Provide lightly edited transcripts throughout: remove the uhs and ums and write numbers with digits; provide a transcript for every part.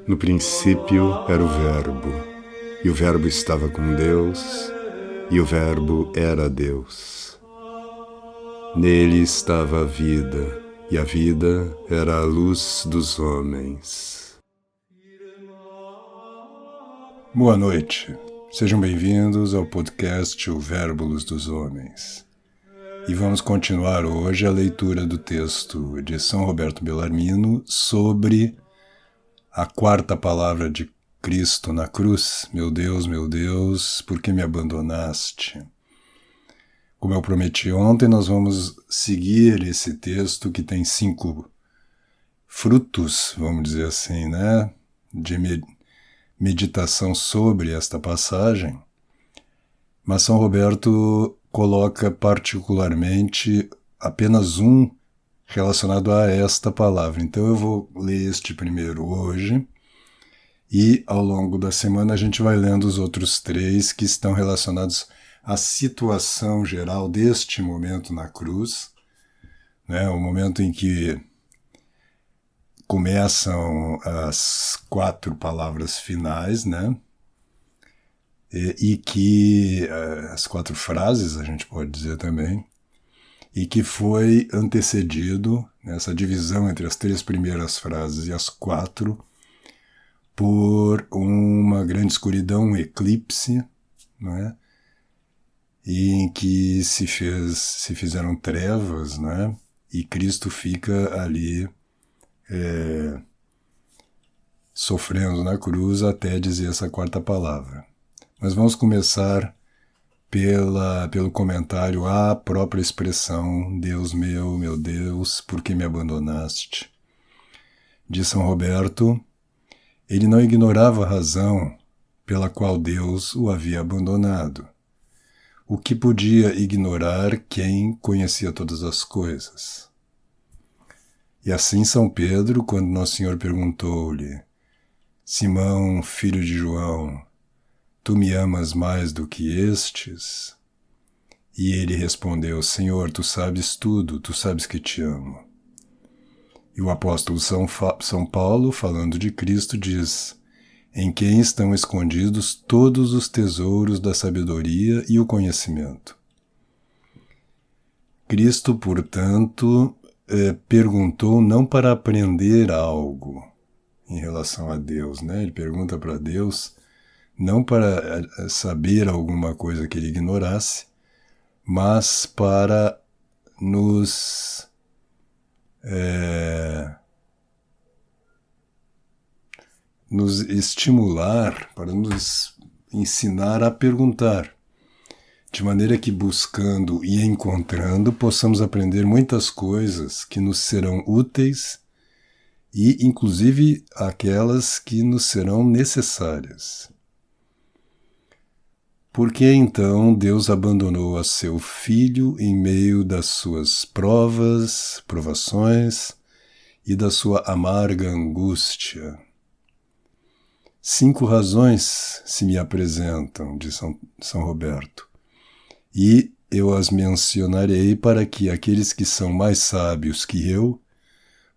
No princípio era o Verbo, e o Verbo estava com Deus, e o Verbo era Deus. Nele estava a vida, e a vida era a luz dos homens. Boa noite, sejam bem-vindos ao podcast O Verbo Luz dos Homens. E vamos continuar hoje a leitura do texto de São Roberto Bellarmino sobre a quarta palavra de Cristo na cruz: meu Deus, por que me abandonaste? Como eu prometi ontem, nós vamos seguir esse texto que tem 5 frutos, vamos dizer assim, né, de meditação sobre esta passagem. Mas São Roberto coloca particularmente apenas um relacionado a esta palavra. Então eu vou ler este primeiro hoje e ao longo da semana a gente vai lendo os outros 3 que estão relacionados à situação geral deste momento na cruz, né? O momento em que começam as 4 palavras finais, né? E que as 4 frases, a gente pode dizer também, e que foi antecedido, nessa divisão entre as 3 primeiras frases e as 4, por uma grande escuridão, um eclipse, não é? E em que se fizeram trevas, né? E Cristo fica ali sofrendo na cruz até dizer essa quarta palavra. Mas vamos começar pelo comentário à própria expressão Deus, meu Deus, por que me abandonaste? De São Roberto: ele não ignorava a razão pela qual Deus o havia abandonado. O que podia ignorar quem conhecia todas as coisas? E assim São Pedro, quando Nosso Senhor perguntou-lhe: Simão, filho de João, tu me amas mais do que estes? E ele respondeu: Senhor, tu sabes tudo, tu sabes que te amo. E o apóstolo São Paulo, falando de Cristo, diz: em quem estão escondidos todos os tesouros da sabedoria e o conhecimento. Cristo, portanto, perguntou não para aprender algo em relação a Deus, né? Ele pergunta para Deus não para saber alguma coisa que ele ignorasse, mas para nos estimular, para nos ensinar a perguntar, de maneira que buscando e encontrando possamos aprender muitas coisas que nos serão úteis e inclusive aquelas que nos serão necessárias. Por que então Deus abandonou a seu Filho em meio das suas provações e da sua amarga angústia? 5 razões se me apresentam, diz São Roberto, e eu as mencionarei para que aqueles que são mais sábios que eu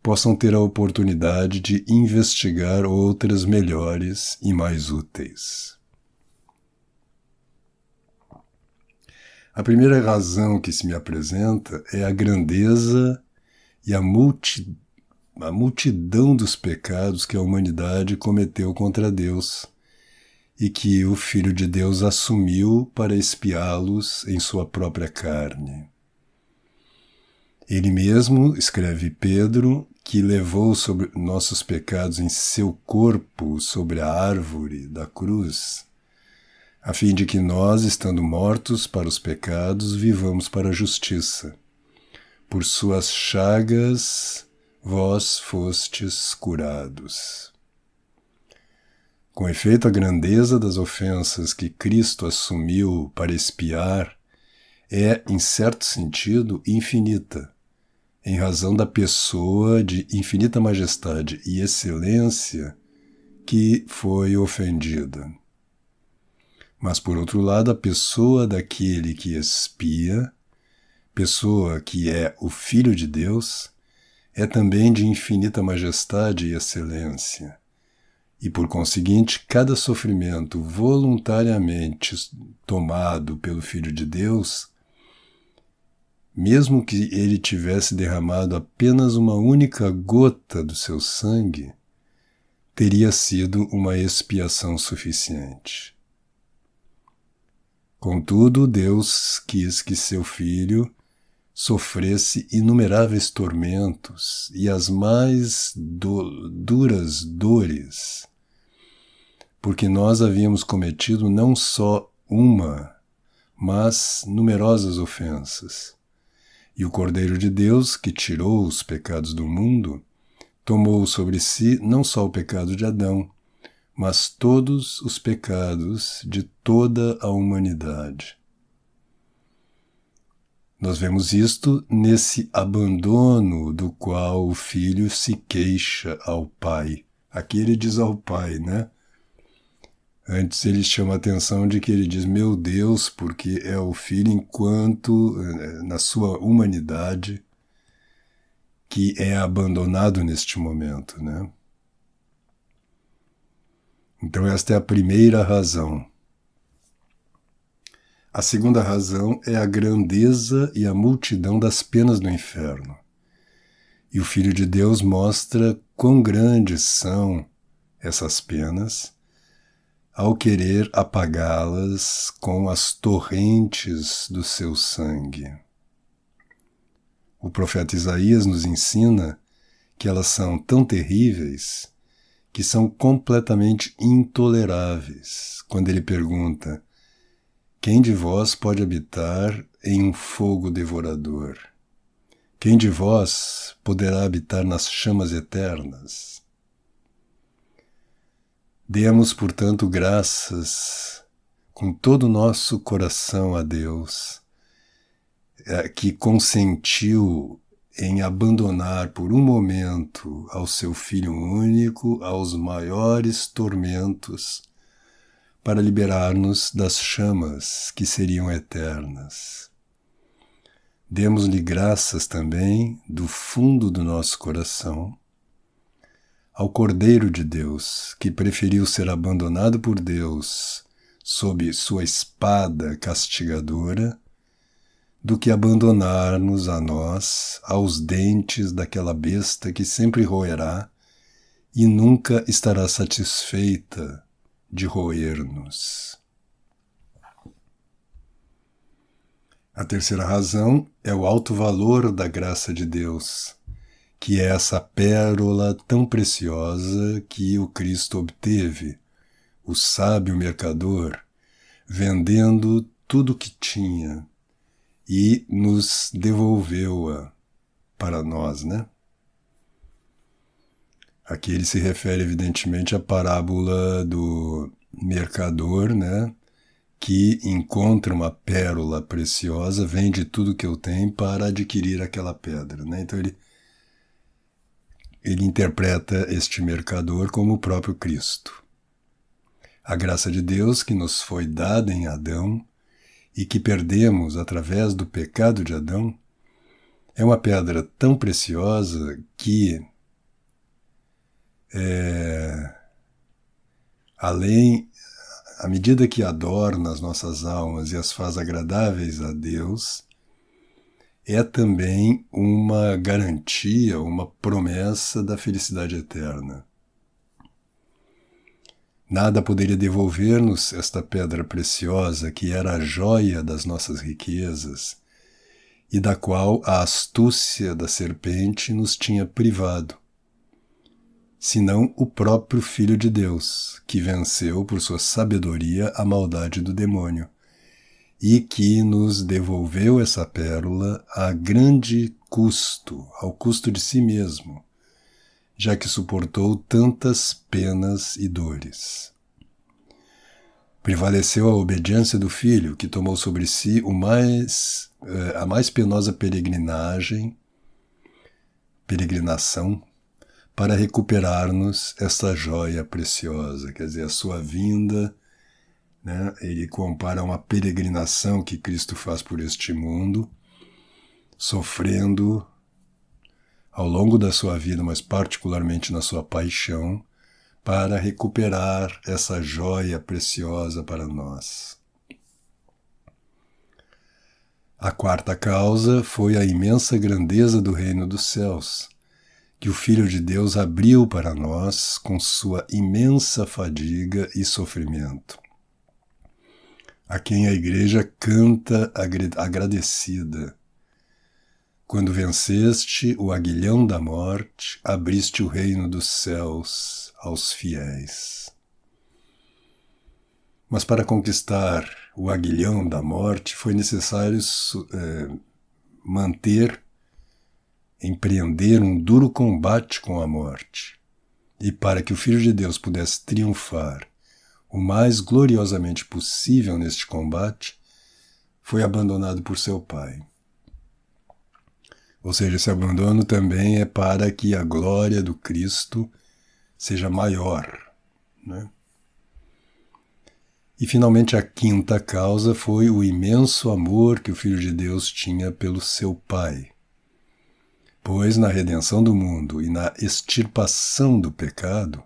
possam ter a oportunidade de investigar outras melhores e mais úteis. A primeira razão que se me apresenta é a grandeza e a multidão dos pecados que a humanidade cometeu contra Deus e que o Filho de Deus assumiu para expiá-los em sua própria carne. Ele mesmo, escreve Pedro, que levou sobre nossos pecados em seu corpo sobre a árvore da cruz, a fim de que nós, estando mortos para os pecados, vivamos para a justiça. Por suas chagas vós fostes curados. Com efeito, a grandeza das ofensas que Cristo assumiu para expiar é, em certo sentido, infinita, em razão da pessoa de infinita majestade e excelência que foi ofendida. Mas, por outro lado, a pessoa daquele que expia, pessoa que é o Filho de Deus, é também de infinita majestade e excelência, E, por conseguinte, cada sofrimento voluntariamente tomado pelo Filho de Deus, mesmo que ele tivesse derramado apenas uma única gota do seu sangue, teria sido uma expiação suficiente. Contudo, Deus quis que seu Filho sofresse inumeráveis tormentos e as mais duras dores, porque nós havíamos cometido não só uma, mas numerosas ofensas. E o Cordeiro de Deus, que tirou os pecados do mundo, tomou sobre si não só o pecado de Adão, mas todos os pecados de toda a humanidade. Nós vemos isto nesse abandono do qual o Filho se queixa ao Pai. Aqui ele diz ao Pai, né? Antes ele chama a atenção de que ele diz, meu Deus, porque é o Filho enquanto, na sua humanidade, que é abandonado neste momento, né? Então esta é a primeira razão. A segunda razão é a grandeza e a multidão das penas do inferno. E o Filho de Deus mostra quão grandes são essas penas ao querer apagá-las com as torrentes do seu sangue. O profeta Isaías nos ensina que elas são tão terríveis que são completamente intoleráveis, quando ele pergunta: quem de vós pode habitar em um fogo devorador? Quem de vós poderá habitar nas chamas eternas? Demos, portanto, graças com todo o nosso coração a Deus, que consentiu em abandonar por um momento ao seu Filho único aos maiores tormentos para liberar-nos das chamas que seriam eternas. Demos-lhe graças também do fundo do nosso coração ao Cordeiro de Deus, que preferiu ser abandonado por Deus sob sua espada castigadora, do que abandonar-nos a nós aos dentes daquela besta que sempre roerá e nunca estará satisfeita de roer-nos. A terceira razão é o alto valor da graça de Deus, que é essa pérola tão preciosa que o Cristo obteve, o sábio mercador, vendendo tudo o que tinha e nos devolveu-a para nós, né? Aqui ele se refere evidentemente à parábola do mercador, né? Que encontra uma pérola preciosa, vende tudo que eu tenho para adquirir aquela pedra, né? Então ele interpreta este mercador como o próprio Cristo. A graça de Deus que nos foi dada em Adão e que perdemos através do pecado de Adão é uma pedra tão preciosa que, à medida que adorna as nossas almas e as faz agradáveis a Deus, é também uma garantia, uma promessa da felicidade eterna. Nada poderia devolver-nos esta pedra preciosa que era a joia das nossas riquezas e da qual a astúcia da serpente nos tinha privado, senão o próprio Filho de Deus, que venceu por sua sabedoria a maldade do demônio e que nos devolveu essa pérola a grande custo, ao custo de si mesmo, já que suportou tantas penas e dores. Prevaleceu a obediência do Filho, que tomou sobre si a mais penosa peregrinação, para recuperar-nos esta joia preciosa, quer dizer, a sua vinda, né? Ele compara uma peregrinação que Cristo faz por este mundo, sofrendo ao longo da sua vida, mas particularmente na sua paixão, para recuperar essa joia preciosa para nós. A quarta causa foi a imensa grandeza do reino dos céus, que o Filho de Deus abriu para nós com sua imensa fadiga e sofrimento, a quem a Igreja canta agradecida. Quando venceste o aguilhão da morte, abriste o reino dos céus aos fiéis. Mas para conquistar o aguilhão da morte foi necessário empreender um duro combate com a morte. E para que o Filho de Deus pudesse triunfar o mais gloriosamente possível neste combate, foi abandonado por seu Pai. Ou seja, esse abandono também é para que a glória do Cristo seja maior, né? E finalmente a quinta causa foi o imenso amor que o Filho de Deus tinha pelo seu Pai. Pois na redenção do mundo e na extirpação do pecado,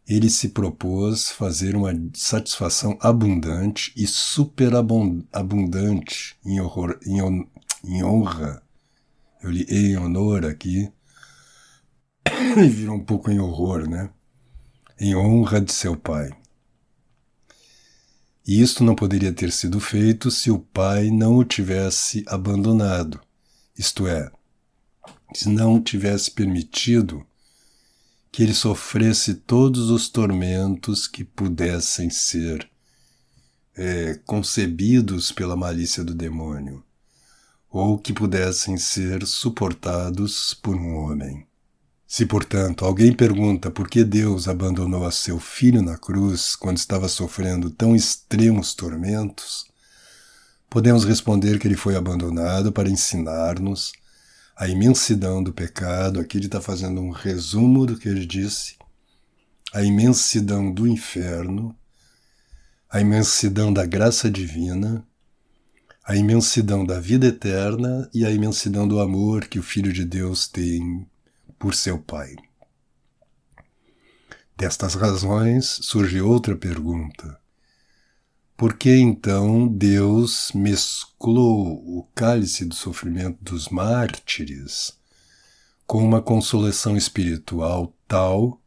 ele se propôs fazer uma satisfação abundante e superabundante em honra. Eu li em honor aqui, e virou um pouco em horror, né? Em honra de seu Pai. E isto não poderia ter sido feito se o Pai não o tivesse abandonado, isto é, se não tivesse permitido que ele sofresse todos os tormentos que pudessem ser concebidos pela malícia do demônio, ou que pudessem ser suportados por um homem. Se, portanto, alguém pergunta por que Deus abandonou a seu Filho na cruz quando estava sofrendo tão extremos tormentos, podemos responder que ele foi abandonado para ensinar-nos a imensidão do pecado. Aqui ele está fazendo um resumo do que ele disse, a imensidão do inferno, a imensidão da graça divina, a imensidão da vida eterna e a imensidão do amor que o Filho de Deus tem por seu Pai. Destas razões surge outra pergunta. Por que então Deus mesclou o cálice do sofrimento dos mártires com uma consolação espiritual tal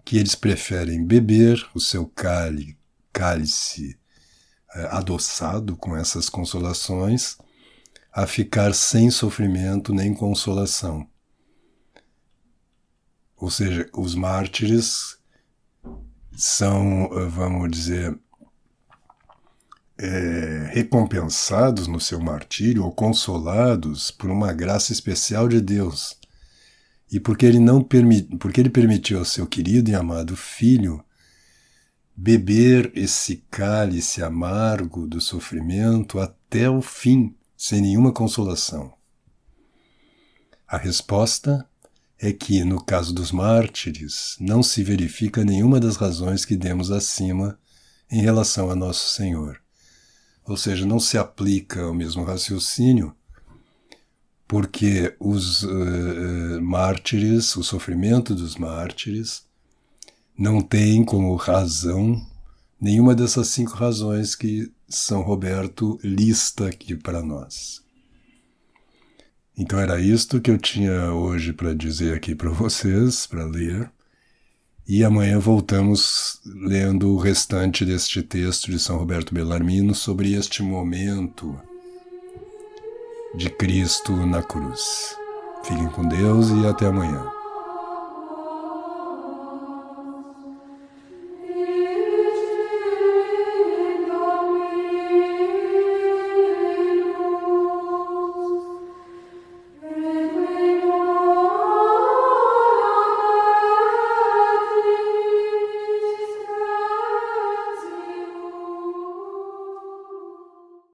que eles preferem beber o seu cálice adoçado com essas consolações a ficar sem sofrimento nem consolação? Ou seja, os mártires são, vamos dizer, recompensados no seu martírio ou consolados por uma graça especial de Deus. E porque ele permitiu ao seu querido e amado Filho beber esse cálice amargo do sofrimento até o fim, sem nenhuma consolação. A resposta é que, no caso dos mártires, não se verifica nenhuma das razões que demos acima em relação a Nosso Senhor. Ou seja, não se aplica o mesmo raciocínio, porque os mártires, o sofrimento dos mártires, não tem como razão nenhuma dessas 5 razões que São Roberto lista aqui para nós. Então era isto que eu tinha hoje para dizer aqui para vocês, para ler. E amanhã voltamos lendo o restante deste texto de São Roberto Bellarmino sobre este momento de Cristo na cruz. Fiquem com Deus e até amanhã.